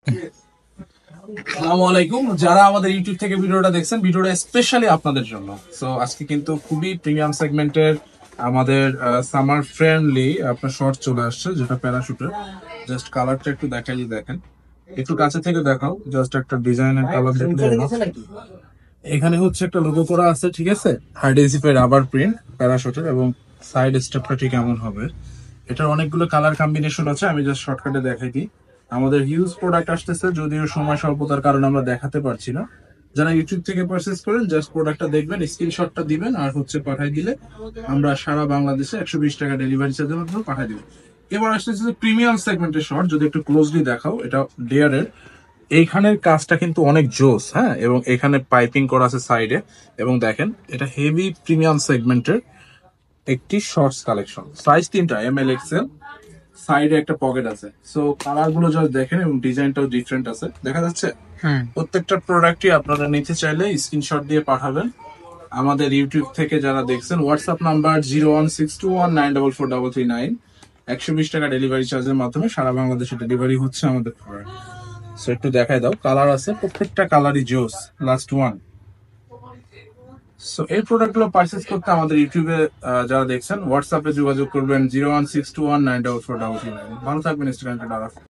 আসসালামু আলাইকুম, যারা আমাদের ইউটিউব থেকে ভিডিওটা দেখছেন, ভিডিওটা স্পেশালি আপনাদের জন্য। সো আজকে কিন্তু খুবই প্রিমিয়াম সেগমেন্টের আমাদের সামার ফ্রেন্ডলি আপনার শর্ট চলে আসছে, যেটা প্যারাশুটের। জাস্ট কালারটা একটু দেখাই, দেখেন একটু কাছে থেকে দেখাও। জাস্ট একটা ডিজাইনের কালার দেখলে এখানে হচ্ছে একটা লোগো করা আছে, ঠিক আছে? হাই ডেন্সিফাই রাবার প্রিন্ট প্যারাশুটের, এবং সাইড স্টেপটা ঠিক এমন হবে। এটার অনেকগুলো কালার কম্বিনেশন আছে, আমি জাস্ট শর্টকাটে দেখাই দিই। আমাদের হিউজ প্রোডাক্ট আসতেছে, যদিও সময় স্বল্পতার কারণে আমরা দেখাতে পারছি না। যারা ইউটিউব থেকে পারচেস করেন, জাস্ট প্রোডাক্টটা দেখবেন, স্ক্রিনশটটা দিবেন, আর হচ্ছে পাঠাই দিলে আমরা সারা বাংলাদেশে 120 টাকা ডেলিভারি চার্জের মাধ্যমে পাঠাই দিব। এবার আসতেছে প্রিমিয়াম সেগমেন্টের শর্ট, যদি একটু ক্লোজলি দেখাও। এটা ডেয়ারের এইখানের কাজটা কিন্তু অনেক জোস, হ্যাঁ, এবং এখানে পাইপিং করা আছে সাইডে। এবং দেখেন, এটা হেভি প্রিমিয়াম সেগমেন্টের একটি শর্টস কালেকশন। সাইজ 3টা, ML XL। সাইডে একটা পকেট আছে। সো কালার গুলো জাস্ট দেখেন, এবং ডিজাইনটাও ডিফারেন্ট আছে, দেখা যাচ্ছে। প্রত্যেকটা প্রোডাক্টই আপনারা নিতে চাইলে স্ক্রিনশট দিয়ে পাঠাবেন। আমাদের ইউটিউব থেকে যারা দেখছেন, হোয়াটসঅ্যাপ নাম্বার 01621944339। 120 টাকা ডেলিভারি চার্জের মাধ্যমে সারা বাংলাদেশে ডেলিভারি হচ্ছে আমাদের প্রোডাক্ট। সো একটু দেখাই দাও, কালার আছে, প্রত্যেকটা কালারই জোস। Last one. সো এই প্রোডাক্ট গুলো পারচেস করতে আমাদের ইউটিউবে যারা দেখছেন, হোয়াটসঅ্যাপে যোগাযোগ করবেন 01621944339। ভালো থাকবেন স্টুডেন্ট।